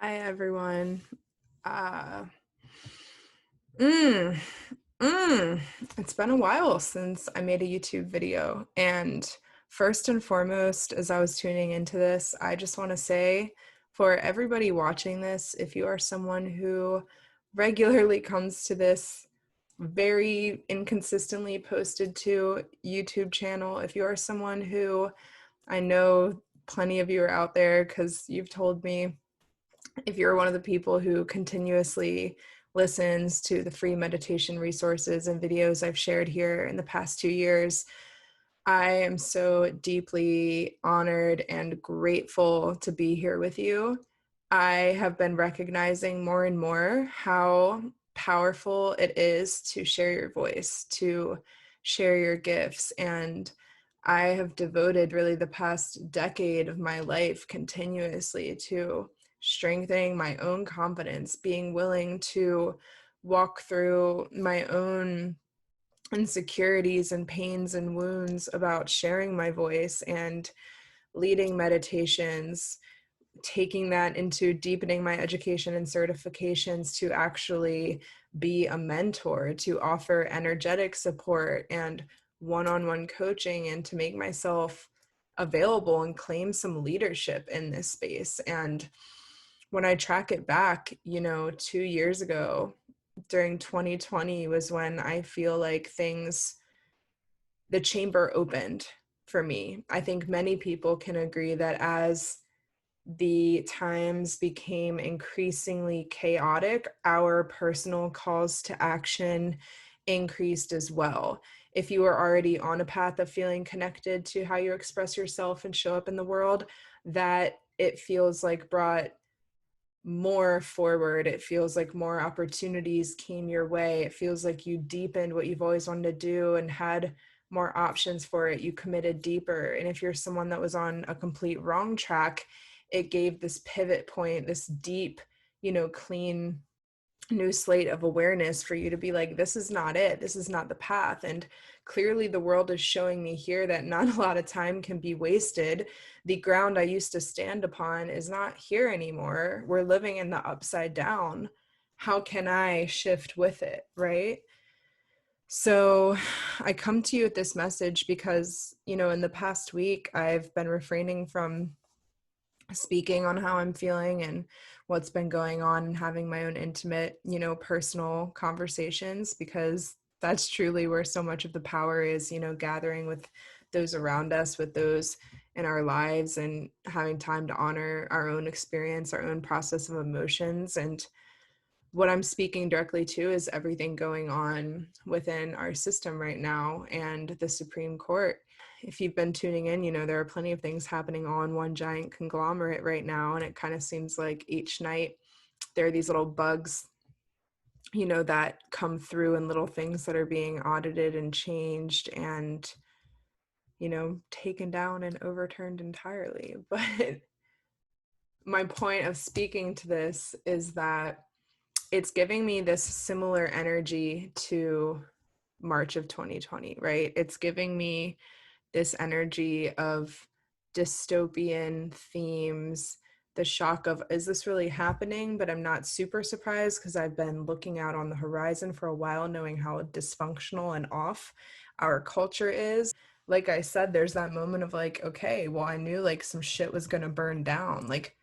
Hi everyone. Uh, mm, mm. It's been a while since I made a YouTube video. And first and foremost, as I was tuning into this, I just want to say for everybody watching this, if you are someone who regularly comes to this very inconsistently posted to YouTube channel, if you are someone who I know plenty of you are out there because you've told me if you're one of the people who continuously listens to the free meditation resources and videos I've shared here in the past 2 years, I am so deeply honored and grateful to be here with you. I have been recognizing more and more how powerful it is to share your voice, to share your gifts. And I have devoted really the past decade of my life continuously to strengthening my own confidence, being willing to walk through my own insecurities and pains and wounds about sharing my voice and leading meditations, taking that into deepening my education and certifications to actually be a mentor, to offer energetic support and one-on-one coaching, and to make myself available and claim some leadership in this space. And when I track it back, 2 years ago during 2020 was when I feel like the chamber opened for me. I think many people can agree that as the times became increasingly chaotic, our personal calls to action increased as well. If you are already on a path of feeling connected to how you express yourself and show up in the world, that it feels like brought more forward. It feels like more opportunities came your way. It feels like you deepened what you've always wanted to do and had more options for it. You committed deeper. And if you're someone that was on a complete wrong track, it gave this pivot point, this deep, clean new slate of awareness for you to be like, this is not it. This is not the path. And clearly the world is showing me here that not a lot of time can be wasted. The ground I used to stand upon is not here anymore. We're living in the upside down. How can I shift with it? Right. So I come to you with this message because, in the past week, I've been refraining from speaking on how I'm feeling and what's been going on and having my own intimate, personal conversations, because that's truly where so much of the power is, gathering with those around us, with those in our lives, and having time to honor our own experience, our own process of emotions. And what I'm speaking directly to is everything going on within our system right now and the Supreme Court. If you've been tuning in, there are plenty of things happening all in one giant conglomerate right now. And it kind of seems like each night there are these little bugs, that come through, and little things that are being audited and changed and, taken down and overturned entirely. But my point of speaking to this is that it's giving me this similar energy to March of 2020, right? It's giving me this energy of dystopian themes, the shock of, is this really happening? But I'm not super surprised because I've been looking out on the horizon for a while, knowing how dysfunctional and off our culture is. Like I said, there's that moment of like, okay, well, I knew like some shit was going to burn down. Like,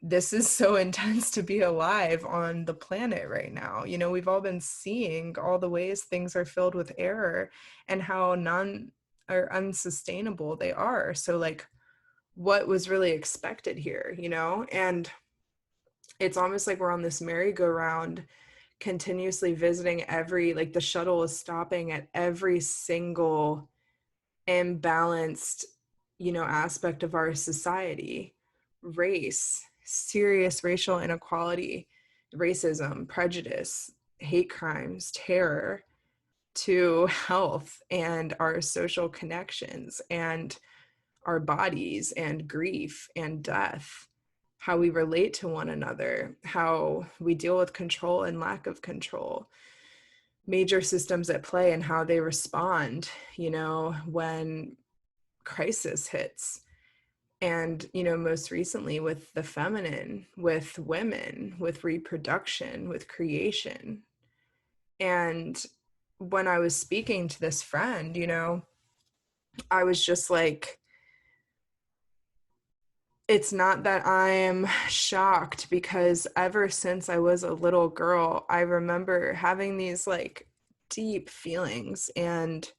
this is so intense to be alive on the planet right now. We've all been seeing all the ways things are filled with error and how non or unsustainable they are. So like, what was really expected here, And it's almost like we're on this merry-go-round continuously visiting like the shuttle is stopping at every single imbalanced, aspect of our society. Race, serious racial inequality, racism, prejudice, hate crimes, terror, to health and our social connections and our bodies and grief and death, how we relate to one another, how we deal with control and lack of control, major systems at play and how they respond, when crisis hits. And, you know, most recently with the feminine, with women, with reproduction, with creation. And when I was speaking to this friend, you know, I was just like, it's not that I'm shocked, because ever since I was a little girl, I remember having these like deep feelings and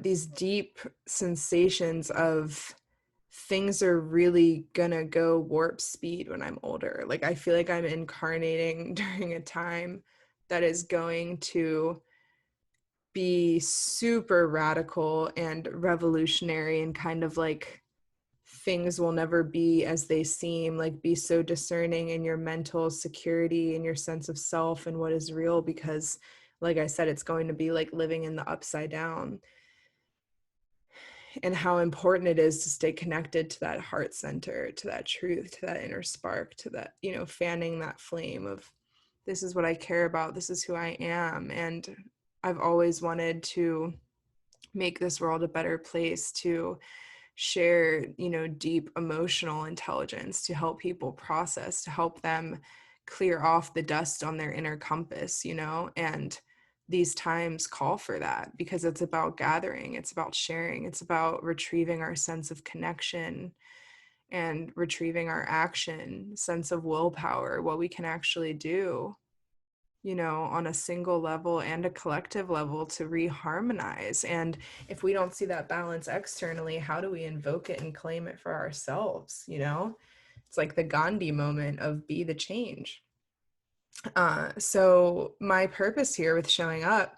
these deep sensations of things are really gonna go warp speed when I'm older. Like, I feel like I'm incarnating during a time that is going to be super radical and revolutionary, and kind of like things will never be as they seem. Like, be so discerning in your mental security and your sense of self and what is real, because like I said, it's going to be like living in the upside down. And how important it is to stay connected to that heart center, to that truth, to that inner spark, to that, you know, fanning that flame of, this is what I care about, this is who I am. And I've always wanted to make this world a better place, to share, you know, deep emotional intelligence, to help people process, to help them clear off the dust on their inner compass, you know. And these times call for that, because it's about gathering, it's about sharing, it's about retrieving our sense of connection and retrieving our action, sense of willpower, what we can actually do, you know, on a single level and a collective level to reharmonize. And if we don't see that balance externally, how do we invoke it and claim it for ourselves? You know, it's like the Gandhi moment of be the change. So my purpose here with showing up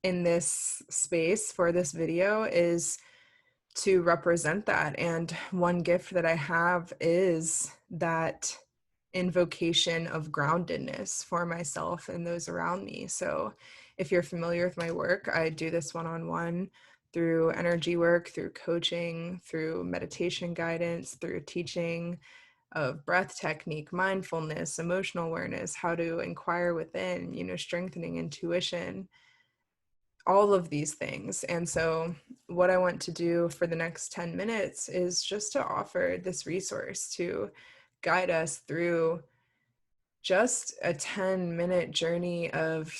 in this space for this video is to represent that. And one gift that I have is that invocation of groundedness for myself and those around me. So if you're familiar with my work, I do this one-on-one through energy work, through coaching, through meditation guidance, through teaching of breath technique, mindfulness, emotional awareness, how to inquire within, you know, strengthening intuition, all of these things. And so what I want to do for the next 10 minutes is just to offer this resource to guide us through just a 10-minute journey of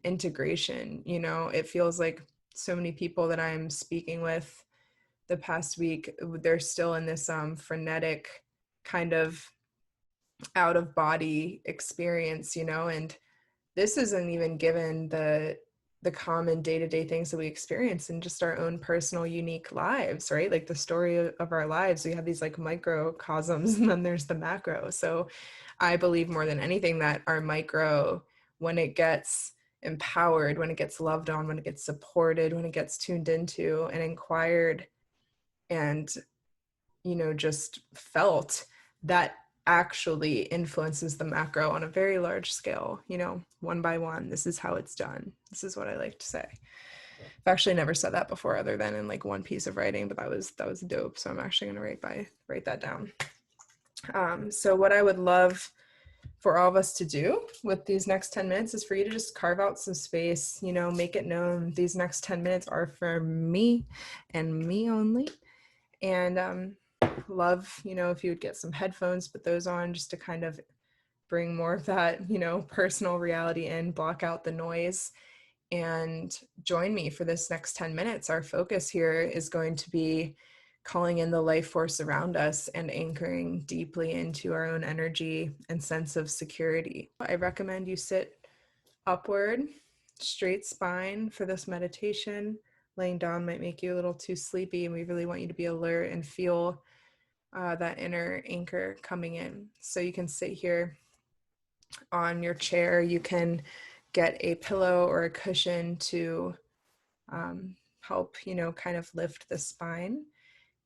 integration. You know, it feels like so many people that I'm speaking with the past week, they're still in this frenetic kind of out of body experience, you know. And this isn't even given the common day-to-day things that we experience in just our own personal unique lives, right? Like the story of our lives, we have these like microcosms and then there's the macro. So I believe more than anything that our micro, when it gets empowered, when it gets loved on, when it gets supported, when it gets tuned into and inquired and, you know, just felt, that actually influences the macro on a very large scale, you know, one by one. This is how it's done. This is what I like to say. I've actually never said that before other than in like one piece of writing, but that was dope. So I'm actually going to write that down. So what I would love for all of us to do with these next 10 minutes is for you to just carve out some space, you know, make it known these next 10 minutes are for me and me only. And love, you know, if you would get some headphones, put those on just to kind of bring more of that, you know, personal reality in, block out the noise, and join me for this next 10 minutes. Our focus here is going to be calling in the life force around us and anchoring deeply into our own energy and sense of security. I recommend you sit upward, straight spine for this meditation. Laying down might make you a little too sleepy, and we really want you to be alert and feel that inner anchor coming in. So you can sit here on your chair. You can get a pillow or a cushion to help, you know, kind of lift the spine,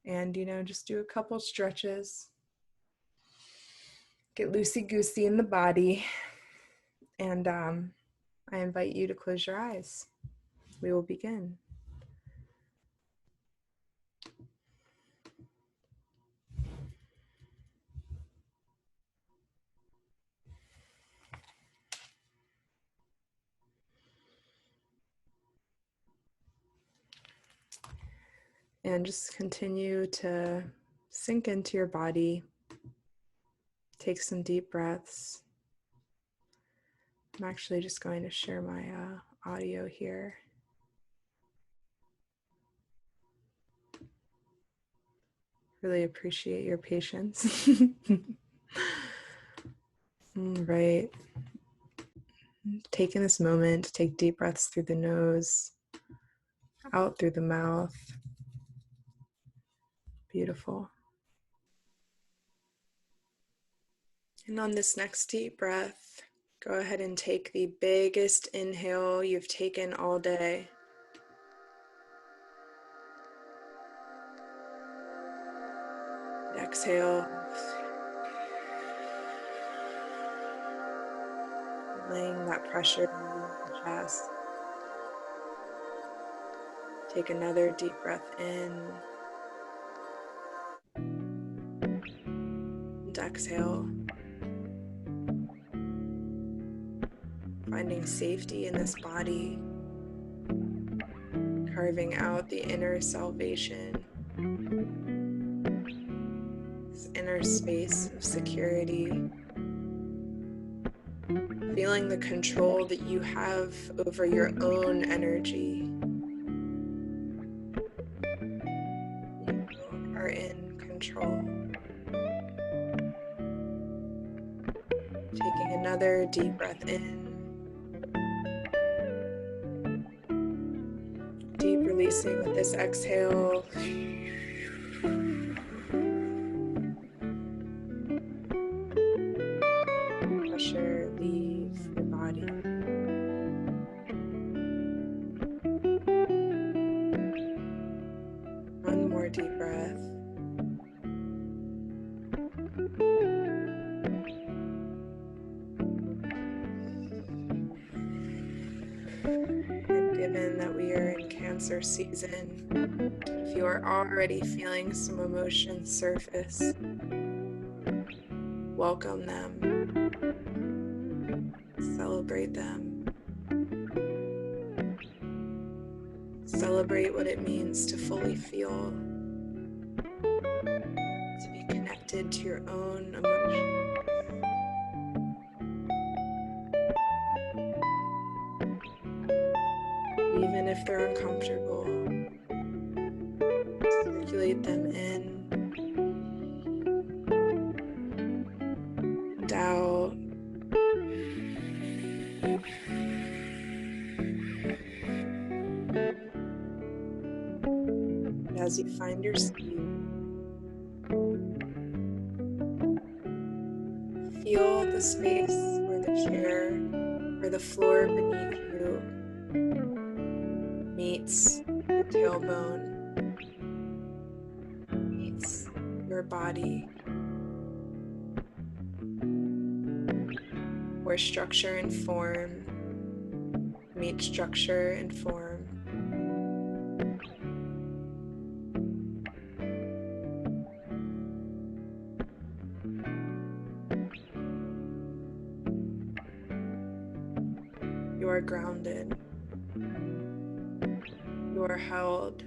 and, you know, just do a couple stretches. Get loosey-goosey in the body. And I invite you to close your eyes. We will begin. And just continue to sink into your body. Take some deep breaths. I'm actually just going to share my audio here. Really appreciate your patience. All right. Taking this moment to take deep breaths through the nose, out through the mouth. Beautiful. And on this next deep breath, go ahead and take the biggest inhale you've taken all day. Exhale. Laying that pressure in the chest. Take another deep breath in. And exhale. Finding safety in this body. Carving out the inner salvation. This inner space of security. Feeling the control that you have over your own energy. You are in control. Taking another deep breath in. Deep releasing with this exhale. Pressure leave your body. One more deep breath. And given that we are in Cancer season, if you are already feeling some emotions surface, welcome them, celebrate them, celebrate what it means to fully feel, to be connected to your own emotions. Even if they're uncomfortable, circulate them in and out. And as you find your seat, feel the space or the chair or the floor beneath you meets your tailbone, meets your body, where structure and form meet structure and form. You are grounded. You are held.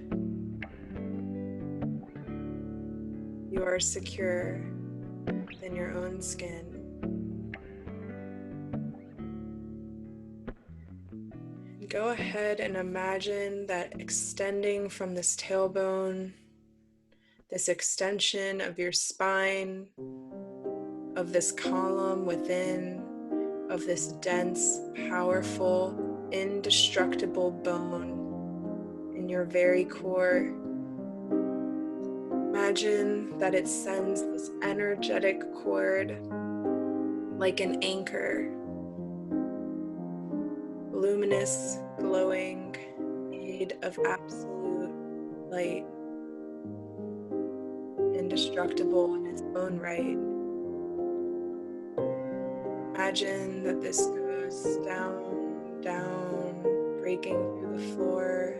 You are secure in your own skin. Go ahead and imagine that extending from this tailbone, this extension of your spine, of this column within, of this dense, powerful, indestructible bone in your very core. Imagine that it sends this energetic cord like an anchor, luminous, glowing, made of absolute light, indestructible in its own right. Imagine that this goes down, down, breaking through the floor,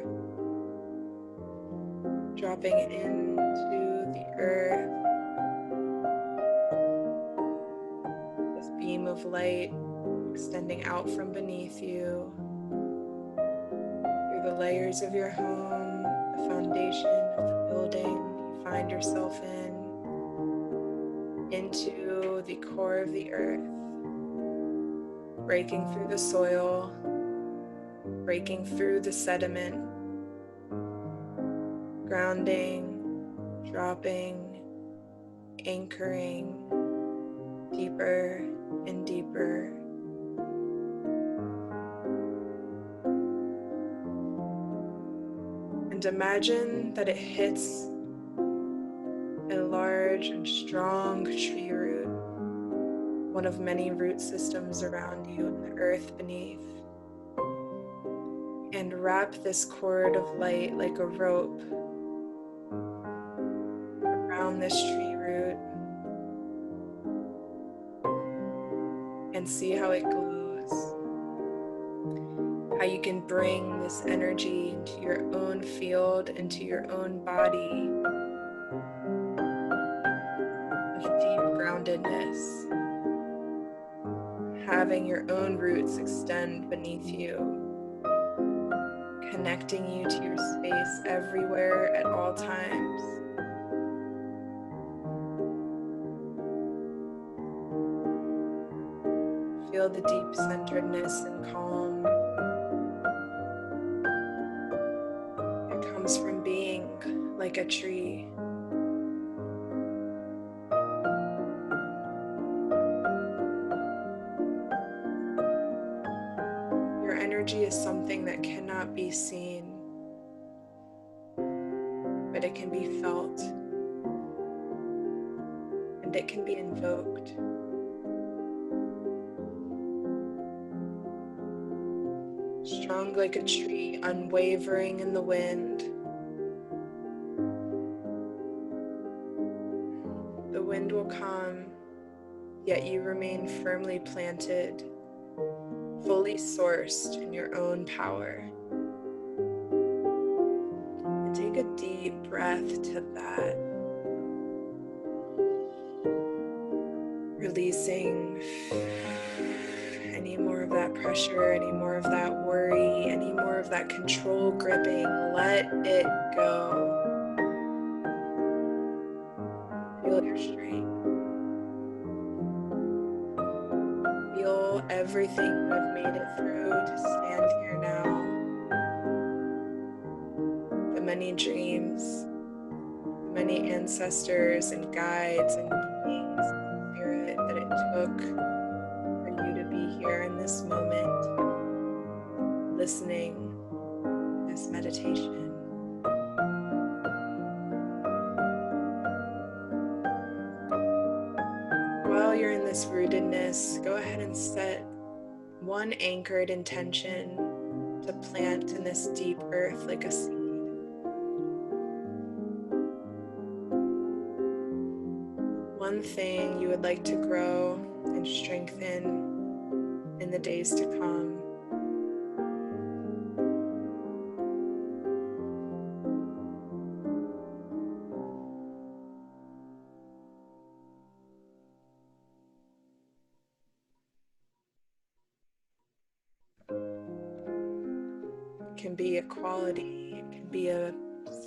dropping into the earth. This beam of light extending out from beneath you, through the layers of your home, the foundation of the building you find yourself into the core of the earth, breaking through the soil, breaking through the sediment, grounding, dropping, anchoring deeper and deeper. And imagine that it hits a large and strong tree root, one of many root systems around you and the earth beneath. And wrap this cord of light like a rope around this tree root and see how it glows. How you can bring this energy into your own field, into your own body of deep groundedness, having your own roots extend beneath you, connecting you to your space everywhere at all times. Feel the deep centeredness and calm that comes from being like a tree. Your energy is something that cannot be seen, but it can be felt, and it can be invoked. Strong like a tree, unwavering in the wind. The wind will come, yet you remain firmly planted, fully sourced in your own power. And take a deep breath to that, releasing any more of that pressure, any more of that worry, any more of that control gripping. Let it go. Feel your strength. Feel everything you have made it through to stand here now. The many dreams, the many ancestors and guides and beings and spirit that it took for you to be here in this moment, listening to this meditation. While you're in this rootedness, go ahead and set one anchored intention to plant in this deep earth like a seed. One thing you would like to grow and strengthen in the days to come. It can be a quality, it can be a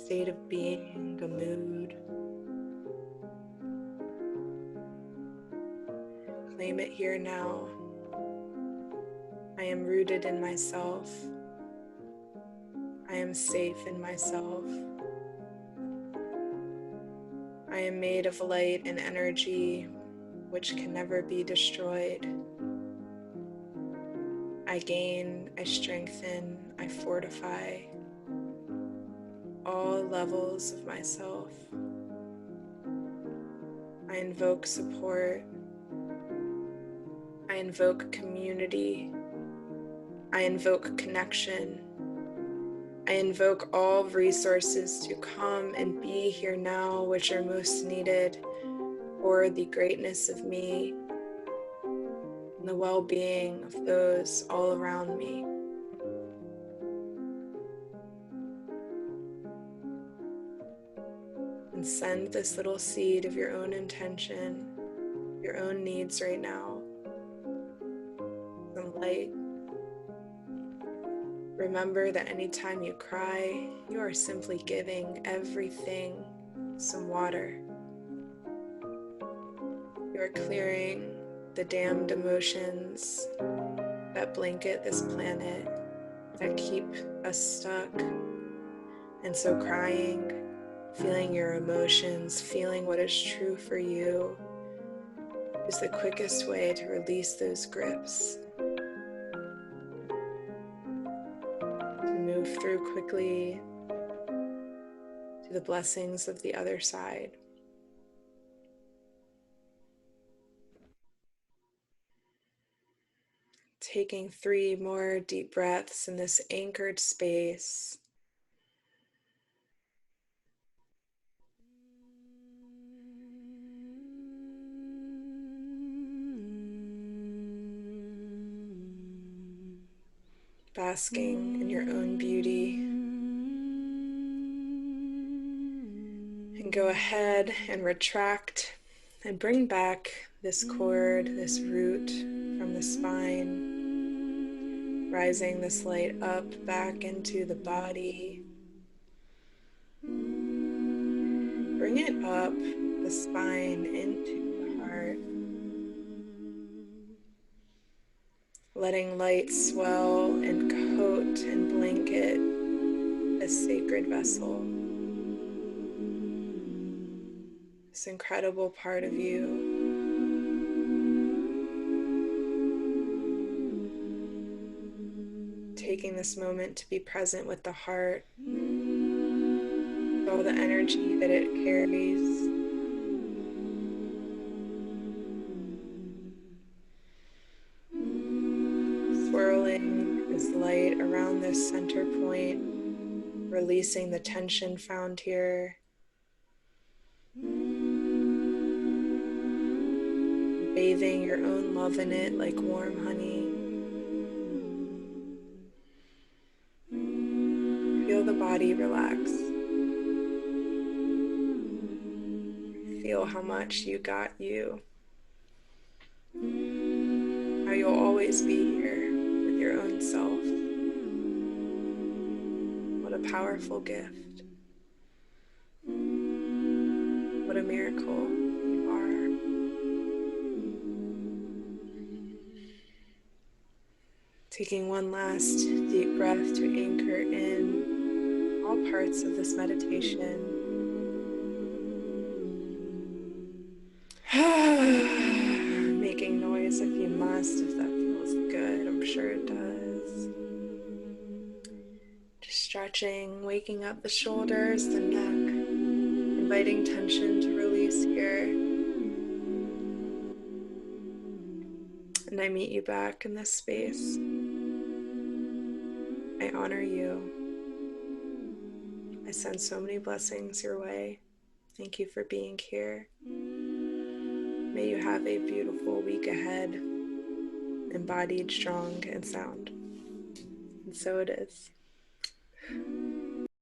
state of being, a mood. Claim it here now. I am rooted in myself. I am safe in myself. I am made of light and energy which can never be destroyed. I gain, I strengthen, I fortify all levels of myself. I invoke support. I invoke community. I invoke connection. I invoke all resources to come and be here now, which are most needed for the greatness of me and the well-being of those all around me. And send this little seed of your own intention, your own needs right now, some light, Remember that anytime you cry, you are simply giving everything some water. You are clearing the damned emotions that blanket this planet, that keep us stuck. And so crying, feeling your emotions, feeling what is true for you is the quickest way to release those grips. To move through quickly to the blessings of the other side. Taking 3 more deep breaths in this anchored space. Basking in your own beauty. And go ahead and retract and bring back this cord, this root from the spine, rising this light up back into the body. Bring it up the spine into the heart, letting light swell and coat and blanket this sacred vessel, this incredible part of you. Taking this moment to be present with the heart, all the energy that it carries. Swirling this light around this center point, releasing the tension found here. Bathing your own love in it like warm honey. Feel the body relax. Feel how much you got you. How you'll always be here with your own self. What a powerful gift. What a miracle you are. Taking one last deep breath to anchor in all parts of this meditation. Making noise if you must, if that feels good. I'm sure it does. Just stretching, waking up the shoulders, the neck, inviting tension to release here. And I meet you back in this space. I honor you. I send so many blessings your way. Thank you for being here. May you have a beautiful week ahead, embodied, strong, and sound. And so it is.